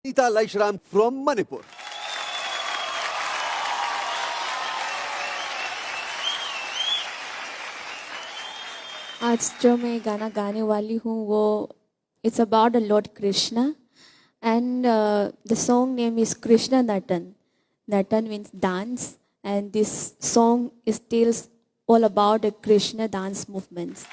Nita Laishram from Manipur. आज जो मैं गाना गाने वाली हूँ वो it's about the lord Krishna and the song name is Krishna Natan. Natan means dance and this song is tells all about the Krishna dance movements.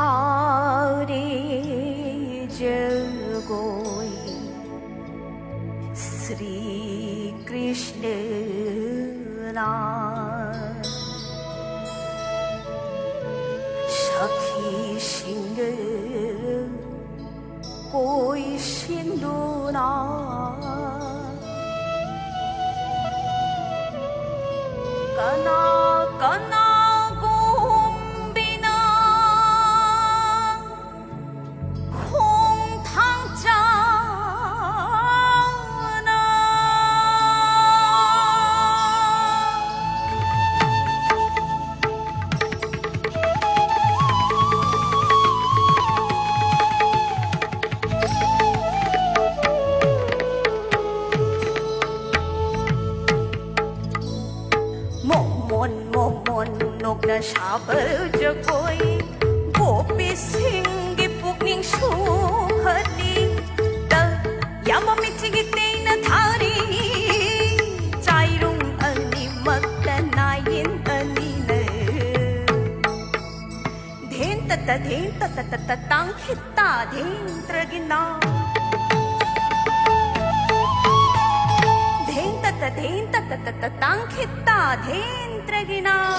Hare Jagoi Sri Krishna Shakhi Singh Koi Sinduna Kana Kana Nốc na sa bờ cho coi bộ bị sinh cái bụng ninh su hết đi tơ ya mà mình chỉ cái tên là thari trái rung ani mất ta nai yên ani nè đến ta tăng khít ta đến tragina đến ta tăng khít ta đến tragina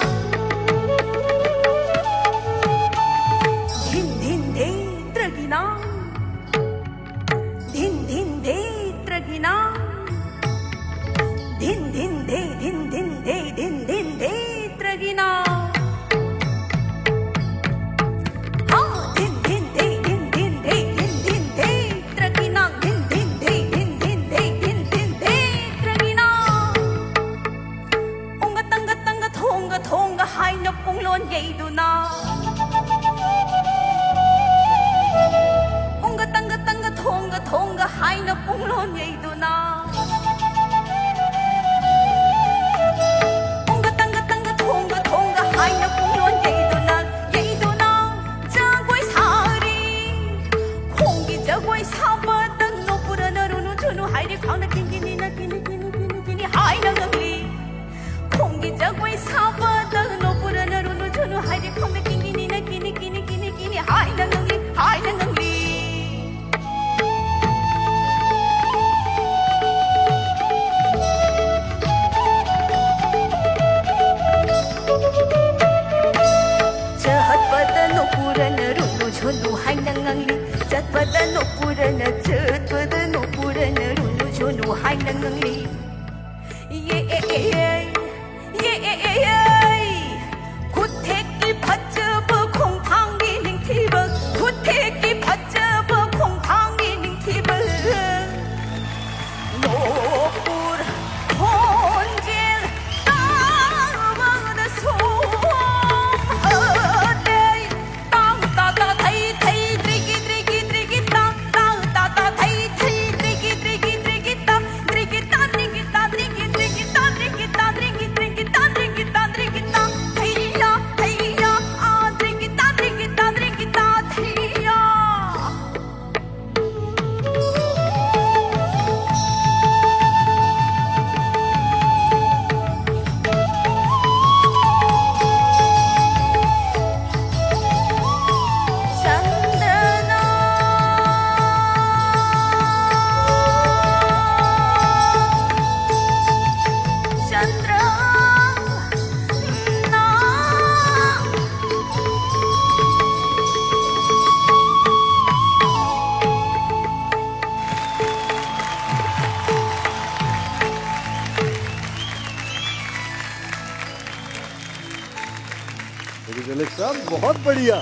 विश्राम, बहुत बढ़िया,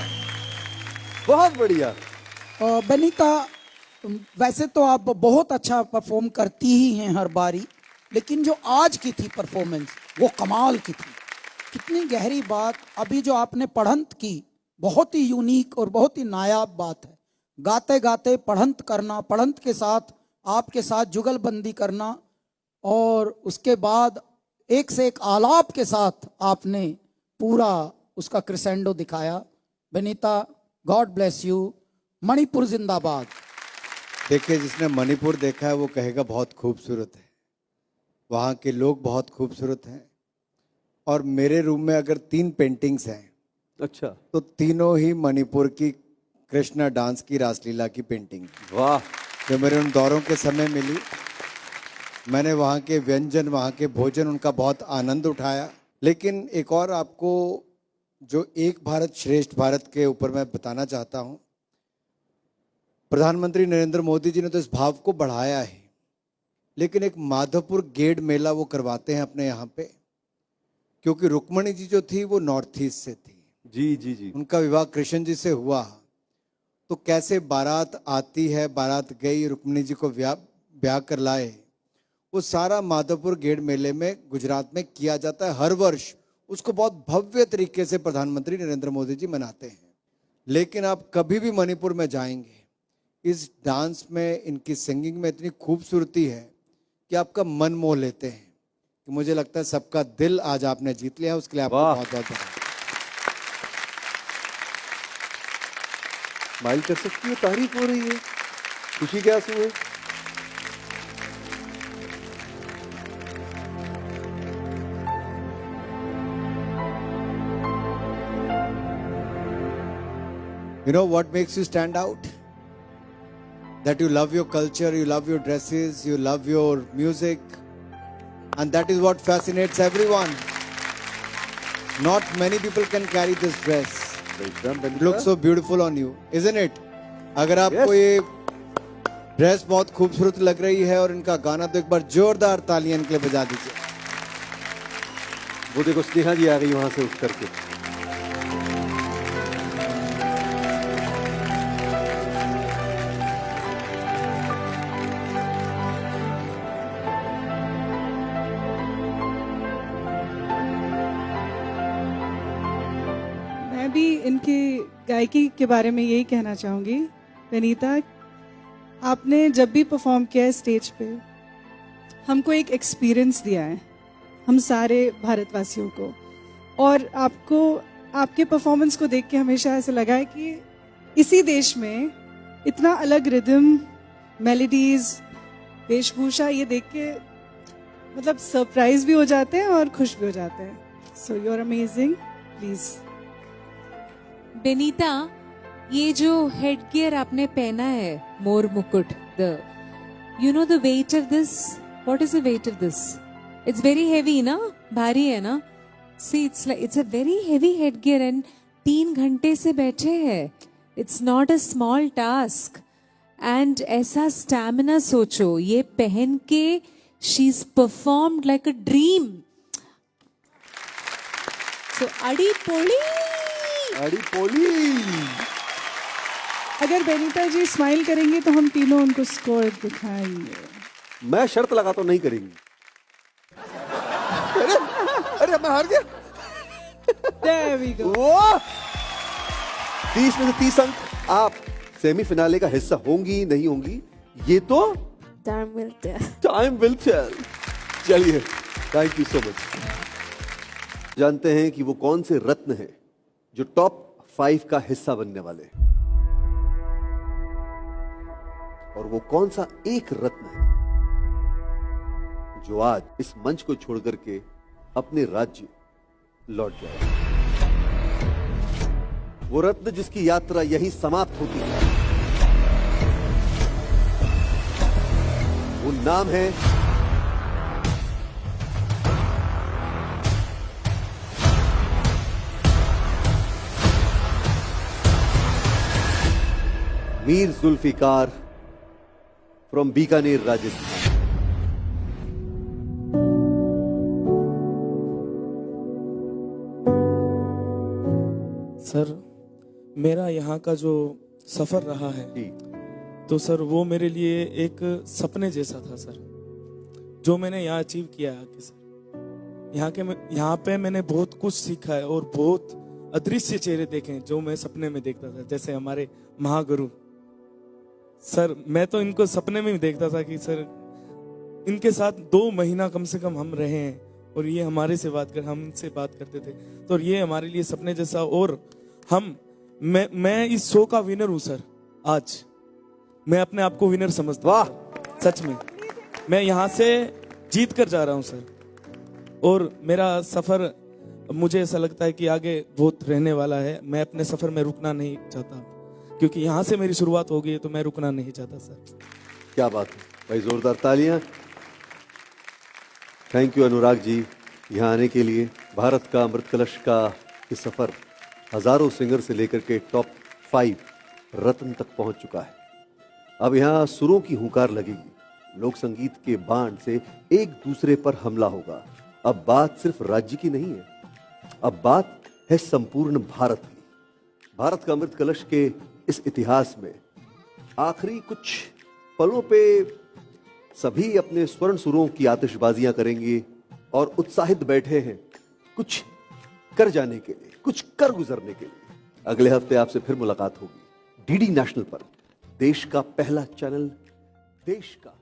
बहुत बढ़िया। बनीता, वैसे तो आप बहुत अच्छा परफॉर्म करती ही हैं हर बारी, लेकिन जो आज की थी परफॉर्मेंस वो कमाल की थी। कितनी गहरी बात, अभी जो आपने पढ़ंत की, बहुत ही यूनिक और बहुत ही नायाब बात है। गाते गाते पढ़ंत करना, पढ़ंत के साथ आपके साथ जुगलबंदी करना, और उसके बाद एक से एक आलाप के साथ आपने पूरा उसका क्रिसेंडो दिखाया। Banita, God bless you. Manipur जिंदाबाद। देखिए, जिसने मणिपुर देखा है वो कहेगा बहुत खूबसूरत है, वहाँ के लोग बहुत खूबसूरत हैं। और मेरे रूम में अगर 3 पेंटिंग्स हैं, अच्छा, तो तीनों ही मणिपुर की कृष्णा डांस की रासलीला की पेंटिंग, वाह। जो मेरे उन दौरों के समय मिली। मैंने वहाँ के व्यंजन, वहाँ के भोजन, उनका बहुत आनंद उठाया। लेकिन एक और आपको जो एक भारत श्रेष्ठ भारत के ऊपर मैं बताना चाहता हूँ, प्रधानमंत्री नरेंद्र मोदी जी ने तो इस भाव को बढ़ाया है, लेकिन एक माधवपुर गेड मेला वो करवाते हैं अपने यहाँ पे, क्योंकि रुक्मणी जी जो थी वो नॉर्थ ईस्ट से थी। जी जी जी। उनका विवाह कृष्ण जी से हुआ, तो कैसे बारात आती है, बारात गई, रुक्मणी जी को ब्याह कर लाए, वो सारा माधवपुर गेड मेले में गुजरात में किया जाता है हर वर्ष। उसको बहुत भव्य तरीके से प्रधानमंत्री नरेंद्र मोदी जी मनाते हैं। लेकिन आप कभी भी मणिपुर में जाएंगे, इस डांस में, इनकी सिंगिंग में इतनी खूबसूरती है कि आपका मन मोह लेते हैं। कि मुझे लगता है सबका दिल आज आपने जीत लिया, उसके लिए आपको वाह। बहुत बहुत बधाई। स्माइल कर सकती हो, तारीफ हो रही है, खुशी के आंसू है। You know what makes you stand out? That you love your culture, you love your dresses, you love your music, and that is what fascinates everyone. Not many people can carry this dress. It looks so beautiful on you, isn't it? अगर आपको ये dress बहुत खूबसूरत लग रही है और इनका गाना, तो एक बार जोरदार तालियां इनके लिए बजा दीजिए। वो देखो, स्नेहा जी आ गई वहां से उठ करके। मैं भी इनकी गायकी के बारे में यही कहना चाहूँगी। बनीता, आपने जब भी परफॉर्म किया है स्टेज पे, हमको एक एक्सपीरियंस दिया है, हम सारे भारतवासियों को। और आपको, आपके परफॉर्मेंस को देख के हमेशा ऐसा लगा है कि इसी देश में इतना अलग रिदम, मेलोडीज, वेशभूषा, ये देख के मतलब सरप्राइज भी हो जाते हैं और खुश भी हो जाते हैं। So you are amazing. Please Benita, ये जो हेड गियर आपने पहना है, मोर मुकुट, you know the weight of this, what is the weight of this? It's very heavy ना, भारी है ना? See, it's a very heavy headgear and 3 घंटे से बैठे हैं। It's not a small task. And ऐसा स्टैमिना सोचो, ये पहन के she is performed like a dream. सो अड़ी पोली, अड़ी पोली। अगर बेनीता जी स्माइल करेंगे तो हम तीनों उनको स्कोर दिखाएंगे। मैं शर्त लगाता हूं नहीं करेंगी। अरे मैं हार गया। There we go. वाह! 30 में से 30 अंक। आप सेमीफिनाले का हिस्सा होंगी नहीं होंगी, ये तो टाइम मिलता है। Time will tell. चलिए, थैंक यू सो मच। जानते हैं कि वो कौन से रत्न हैं जो टॉप 5 का हिस्सा बनने वाले हैं, और वो कौन सा एक रत्न है जो आज इस मंच को छोड़ करके अपने राज्य लौट जाए। वो रत्न जिसकी यात्रा यहीं समाप्त होती है, वो नाम है मीर जुल्फिकार फ्रॉम बीकानेर, राजस्थान। मेरा यहाँ का जो सफर रहा है जी तो सर वो मेरे लिए एक सपने जैसा था सर, जो मैंने यहाँ अचीव किया है कि सर यहाँ पे मैंने बहुत कुछ सीखा है और बहुत अदृश्य चेहरे देखे हैं जो मैं सपने में देखता था, जैसे हमारे महागुरु सर। मैं तो इनको सपने में ही देखता था कि सर इनके साथ 2 महीना कम से कम हम रहे हैं और ये हमारे से हम इनसे बात करते थे, तो ये हमारे लिए सपने जैसा। और मैं इस शो का विनर हूं सर। आज मैं अपने आप को विनर समझता हूं। वाह, सच में मैं यहाँ से जीत कर जा रहा हूँ सर, और मेरा सफर मुझे ऐसा लगता है कि आगे बहुत रहने वाला है। मैं अपने सफर में रुकना नहीं चाहता, क्योंकि यहाँ से मेरी शुरुआत हो गई है तो मैं रुकना नहीं चाहता सर। क्या बात है भाई, जोरदार तालियां। थैंक यू अनुराग जी यहाँ आने के लिए। भारत का अमृत कलश का ये सफर हजारों सिंगर से लेकर के टॉप 5 रत्न तक पहुंच चुका है। अब यहाँ सुरों की हुंकार लगेगी, लोक संगीत के बाण से एक दूसरे पर हमला होगा। अब बात सिर्फ राज्य की नहीं है, अब बात है संपूर्ण भारत की। भारत का अमृत कलश के इस इतिहास में आखिरी कुछ पलों पे सभी अपने स्वर्ण सुरों की आतिशबाजियां करेंगे और उत्साहित बैठे हैं कुछ कर जाने के लिए, कुछ कर गुजरने के लिए। अगले हफ्ते आपसे फिर मुलाकात होगी डीडी नेशनल पर, देश का पहला चैनल, देश का